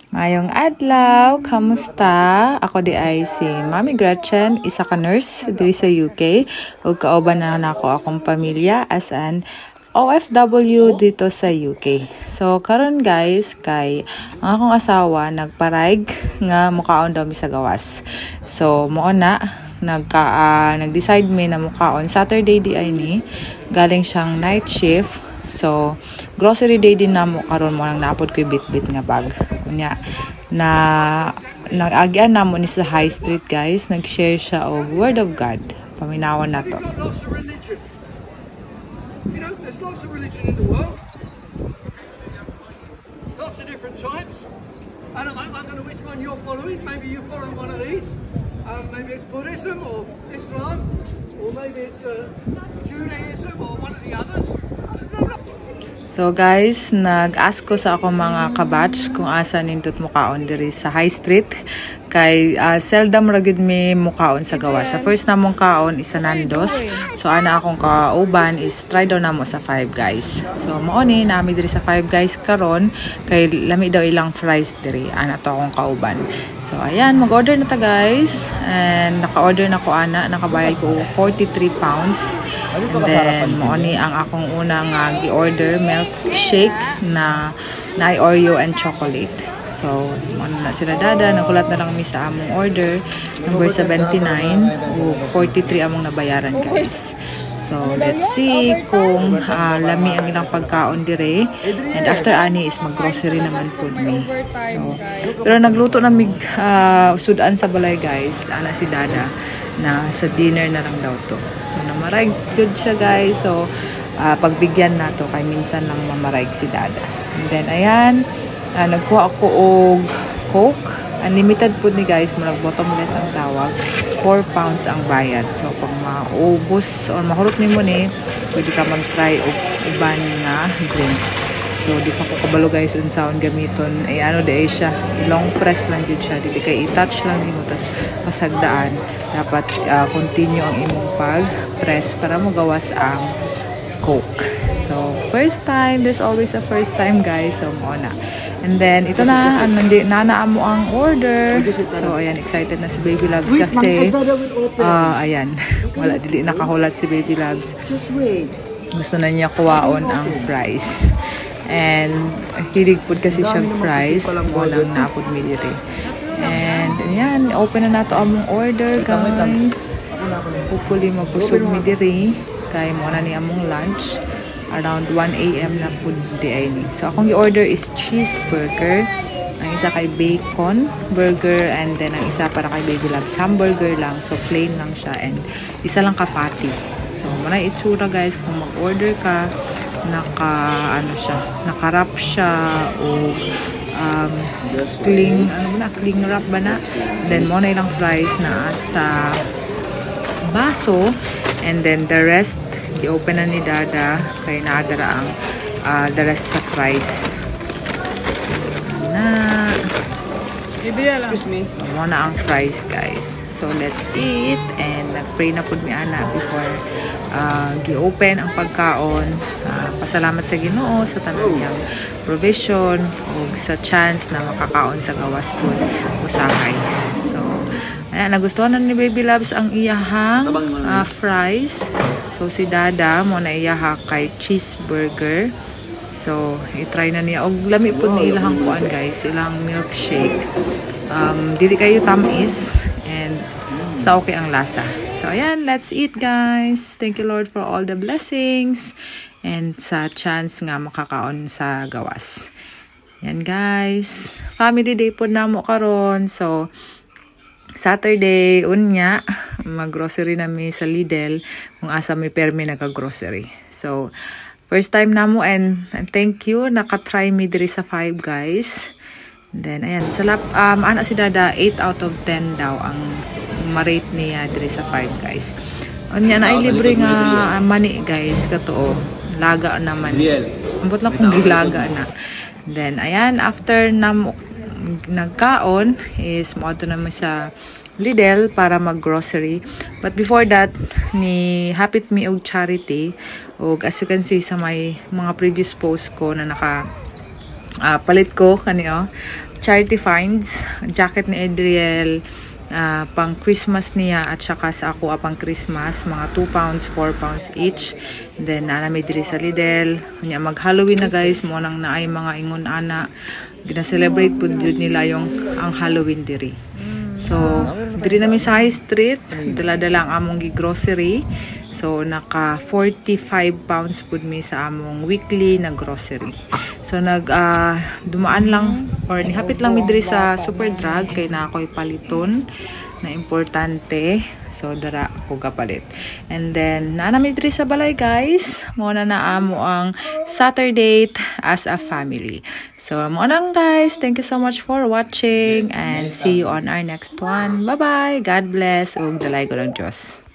Mayong adlaw, kamusta? Ako di ay si Mami Gretchen, isa ka nurse diri sa UK ug kauban na nako akong pamilya as an OFW dito sa UK. So karon guys, kay ang akong asawa nagparayg nga mukaon daw mi sa gawas. So mao na nag-decide mi na mukaon Saturday di ay ni galing siyang night shift. So grocery day din namo karon mo nang naapod ko bit-bit nga bag. Unya na nag-agyan namo ni sa High Street guys, nag-share siya og Word of God. Paminawan na to. You know, there's lots of religion in the world. Lots of different types. And I don't know which one you're following. Maybe you follow one of these. Maybe it's Buddhism or Islam. Or maybe it's Judaism or one of the others. So guys, nag-ask ko sa akong mga kabatch kung asa nindot mukaon diri sa High Street. Kay seldom ra gid mi mukaon sa gawas. Sa first namong kaon is sa Nando's. So ana akong kauban is try daw namo sa Five Guys. So mao ni nami diri sa Five Guys karon kay lami daw ilang fries diri. Ana to akong kauban. So ayan, mag-order na ta guys. And naka-order na ko ana, nakabayad ko 43 pounds. And then mao ni ang akong unang gi-order milkshake na Oreo and chocolate. So, ano na sila dada, nagulat na lang mi sa among order, number 79, o 43 among nabayaran guys. So, let's see kung lami ang ilang pagkaon dire. And after ani is mag-grocery naman po mi. So, pero nagluto na mig sudan sa balay guys, ana si dada, na sa dinner na lang daw to. So, namarag good siya guys. So, pagbigyan na to kay minsan lang mamarag si dada. And then, ayan, nagkuha ako og Coke. Unlimited po ni guys. Marag bottomless ang tawag. 4 pounds ang bayad. So, pag maubos or mahurot ni mo ni, pwede ka mag-try og iban nga drinks. So, di pa ko kabalo guys unsaon gamiton. Ano di siya. Long press lang yun siya. Di kay i-touch lang mo. Tapos pasagdaan. Dapat continue ang imong pag-press para magawas ang Coke. So, first time. There's always a first time guys. So, mo na. And then, ito na, nanaan mo ang order. So, ayan, excited na si Baby Loves kasi, ayan, wala, dili nakahulat si Baby Loves. Gusto na niya kuwaon ang fries. And, hilig po kasi siyang fries. Walang naapod mi diri. And, ayan, open na nato among order, guys. Hopefully, mapusog mi diri. Kaya mo na ni among lunch. Around 1 AM na po di ay ni. So, akong i-order is cheeseburger. Ang isa kay bacon burger. And then, ang isa para kay Baby Loves hamburger lang. So, plain lang siya. And isa lang kapati. So, muna itsura guys. Kung mag-order ka, naka-wrap siya o cling wrap ba na? Then, muna ilang fries na sa baso. And then, the rest i-open na ni dada kay naadara ang the rest sa fries na excuse me muna ang fries guys. So let's eat and nag-pray na pud mi ana before gi-open ang pagkaon. Pasalamat sa Ginoo sa tanan niyang provision o sa chance na makakaon sa gawas pud usahay. So ayan, nagustuhan na ni Baby Loves ang iyahang fries. So, si Dada mo na iyaha kay cheeseburger. So, i-try na niya. O, lami po ni ilahang kuan guys. Ilang milkshake. Dili kayo tamis. And, basta okay ang lasa. So, ayan. Let's eat guys. Thank you Lord for all the blessings. And sa chance nga makakaon sa gawas. Yan guys. Family day po na mo karon. So, Saturday, unya, mag-grocery na mi sa Lidl kung asa mi permi nag-grocery. So, first time na mo and thank you, naka-try mi diri sa Five Guys. And then, ayan, ana si Dada, 8 out of 10 daw ang ma-rate niya diri sa Five Guys. Unya, na ay libre nga mani guys, katoo. Laga naman. Ambot lang kung gilaga na. Then, ayan, after na nagkaon is moto naman sa Lidl para mag-grocery. But before that, ni hapit mi og charity. Og as you can see sa may mga previous post ko na naka palit ko kaniyo charity finds, jacket ni Adriel, pang Christmas niya at saka sa ako pang Christmas, mga 2 pounds, 4 pounds each. And then may diri sa Lidl. Kanya mag-Halloween na guys, mo nang naay mga ingon ana. Gina-celebrate po jud nila yung ang Halloween diri. So, diri namin sa High Street, dala-dala ang among grocery. So, naka 45 pounds pud mi sa among weekly na grocery. So, dumaan lang or nihapit lang mi diri sa Superdrug kay na ako'y paliton na importante. So, dara ko kapalit. And then, naanami diri sa balay guys. Muna na amo ang Saturday as a family. So, muna guys. Thank you so much for watching and see you on our next one. Bye-bye. God bless. Ug dalay ko ng Diyos.